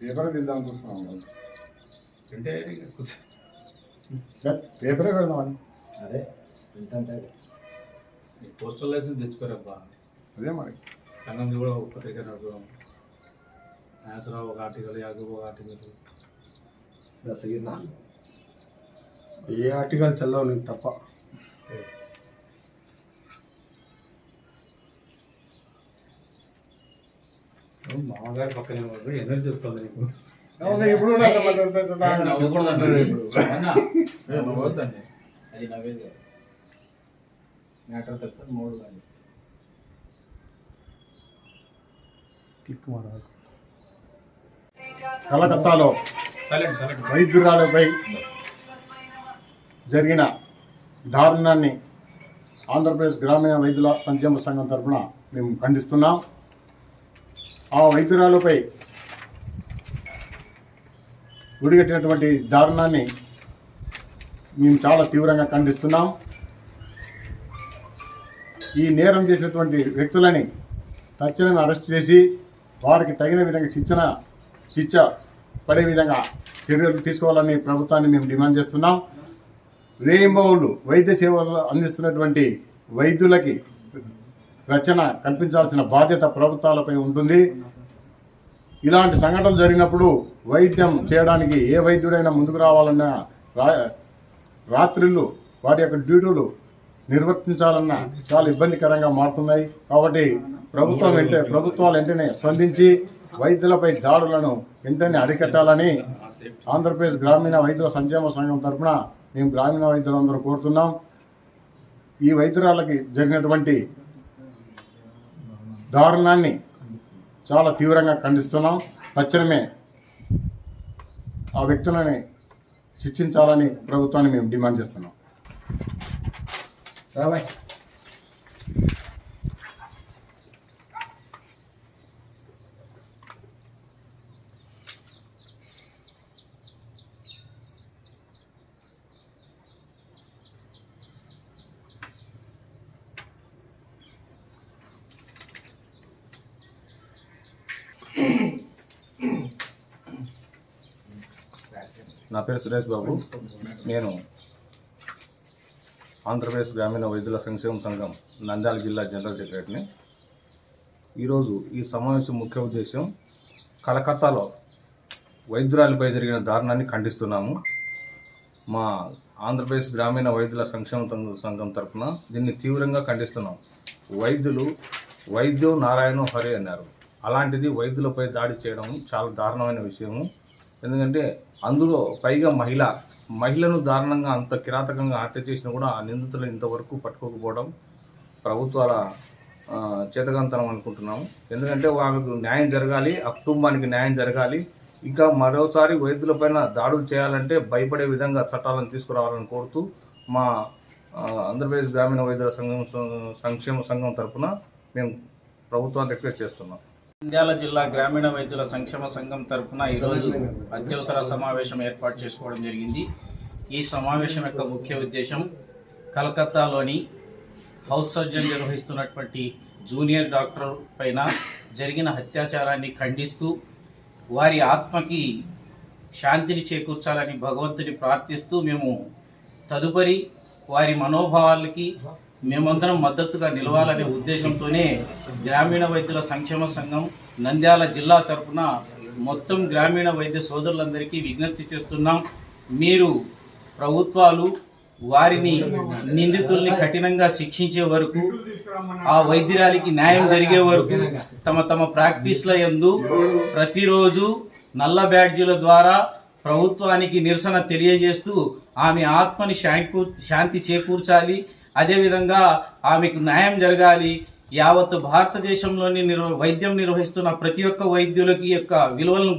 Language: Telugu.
పేపర్ తిందాం చూస్తున్నాం అంటే పేపరే పెడదామని. అదే ఏంటంటే పోస్టల్ లైసెన్స్ తెచ్చుకోరబ్బా. అదే మరి సంఘం కూడా పత్రిక నాసరావు ఒక ఆర్టికల్, యాగూబ్ ఒక ఆర్టికల్. దశగిరినా ఏ ఆర్టికల్ చల్లవు నీకు తప్ప. మామగారు పక్కనే ఎనర్జీ వస్తుంది నీకు. ఇప్పుడు అది నవ్వేది మ్యాటర్ తప్ప మూడు కానీ కలకత్తాలో వైద్యురాలపై జరిగిన దారుణాన్ని ఆంధ్రప్రదేశ్ గ్రామీణ వైద్యుల సంక్షేమ సంఘం తరఫున మేము ఖండిస్తున్నాం. ఆ వైద్యురాలపై ఉడిగట్టినటువంటి దారుణాన్ని మేము చాలా తీవ్రంగా ఖండిస్తున్నాం. ఈ నేరం చేసినటువంటి వ్యక్తులని తక్షణమే అరెస్ట్ చేసి వారికి తగిన విధంగా శిక్ష పడే విధంగా చర్యలు తీసుకోవాలని ప్రభుత్వాన్ని మేము డిమాండ్ చేస్తున్నాం. వేయింబౌళ్ళు వైద్య సేవలు అందిస్తున్నటువంటి వైద్యులకి రక్షణ కల్పించాల్సిన బాధ్యత ప్రభుత్వాలపై ఉంటుంది. ఇలాంటి సంఘటనలు జరిగినప్పుడు వైద్యం చేయడానికి ఏ వైద్యుడైనా ముందుకు రావాలన్నా రాత్రిళ్ళు వారి యొక్క డ్యూటీలు నిర్వర్తించాలన్నా చాలా ఇబ్బందికరంగా మారుతున్నాయి. కాబట్టి ప్రభుత్వాలు వెంటనే స్పందించి వైద్యులపై దాడులను వెంటనే అరికట్టాలని ఆంధ్రప్రదేశ్ గ్రామీణ వైద్యుల సంక్షేమ సంఘం తరఫున మేము గ్రామీణ వైద్యులందరూ కోరుతున్నాం. ఈ వైద్యురాలకి జరిగినటువంటి దారుణాన్ని చాలా తీవ్రంగా ఖండిస్తున్నాం. తక్షణమే ఆ వ్యక్తులని శిక్షించాలని ప్రభుత్వాన్ని మేము డిమాండ్ చేస్తున్నాం. రాబాయ్ నా పేరు సురేష్ బాబు. నేను ఆంధ్రప్రదేశ్ గ్రామీణ వైద్యుల సంక్షేమ సంఘం నంద్యాల జిల్లా జనరల్ సెక్రటరీని. ఈరోజు ఈ సమావేశం ముఖ్య ఉద్దేశం కలకత్తాలో వైద్యురాలిపై జరిగిన దారుణాన్ని ఖండిస్తున్నాము. మా ఆంధ్రప్రదేశ్ గ్రామీణ వైద్యుల సంక్షేమ సంఘం తరఫున దీన్ని తీవ్రంగా ఖండిస్తున్నాం. వైద్యం నారాయణ హరి అన్నారు. అలాంటిది వైద్యులపై దాడి చేయడం చాలా దారుణమైన విషయము. ఎందుకంటే అందులో పైగా మహిళను దారుణంగా అంత కిరాతకంగా హత్య చేసినా కూడా ఆ నిందితులు ఇంతవరకు పట్టుకోకపోవడం ప్రభుత్వాల చేతకంతనం అనుకుంటున్నాము. ఎందుకంటే వాళ్ళకు న్యాయం జరగాలి, ఆ కుటుంబానికి న్యాయం జరగాలి. ఇంకా మరోసారి వైద్యులపైన దాడులు చేయాలంటే భయపడే విధంగా చట్టాలను తీసుకురావాలని కోరుతూ మా ఆంధ్రప్రదేశ్ గ్రామీణ వైద్యుల సంక్షేమ సంఘం తరఫున మేము ప్రభుత్వాన్ని రిక్వెస్ట్ చేస్తున్నాం. నంద్యాల జిల్లా గ్రామీణ వైద్యుల సంక్షేమ సంఘం తరఫున ఈరోజు అత్యవసర సమావేశం ఏర్పాటు చేసుకోవడం జరిగింది. ఈ సమావేశం యొక్క ముఖ్య ఉద్దేశం కలకత్తాలోని హౌస్ సర్జన్ నిర్వహిస్తున్నటువంటి జూనియర్ డాక్టర్ పైన జరిగిన అత్యాచారాన్ని ఖండిస్తూ వారి ఆత్మకి శాంతిని చేకూర్చాలని భగవంతుని ప్రార్థిస్తూ మేము తదుపరి వారి మనోభావాలకి మేమందరం మద్దతుగా నిలవాలనే ఉద్దేశంతోనే గ్రామీణ వైద్యుల సంక్షేమ సంఘం నంద్యాల జిల్లా తరఫున మొత్తం గ్రామీణ వైద్య సోదరులందరికీ విజ్ఞప్తి చేస్తున్నాం. మీరు ప్రభుత్వాలు వారిని నిందితుల్ని కఠినంగా శిక్షించే వరకు, ఆ వైద్యురాలికి న్యాయం జరిగే వరకు తమ ప్రాక్టీస్ల యందు ప్రతిరోజు నల్ల బ్యాడ్జీల ద్వారా ప్రభుత్వానికి నిరసన తెలియజేస్తూ ఆమె ఆత్మని శాంతి చేకూర్చాలి. అదేవిధంగా ఆమెకు న్యాయం జరగాలి. యావత్ భారతదేశంలోని వైద్యం నిర్వహిస్తున్న ప్రతి ఒక్క వైద్యులకి యొక్క విలువలను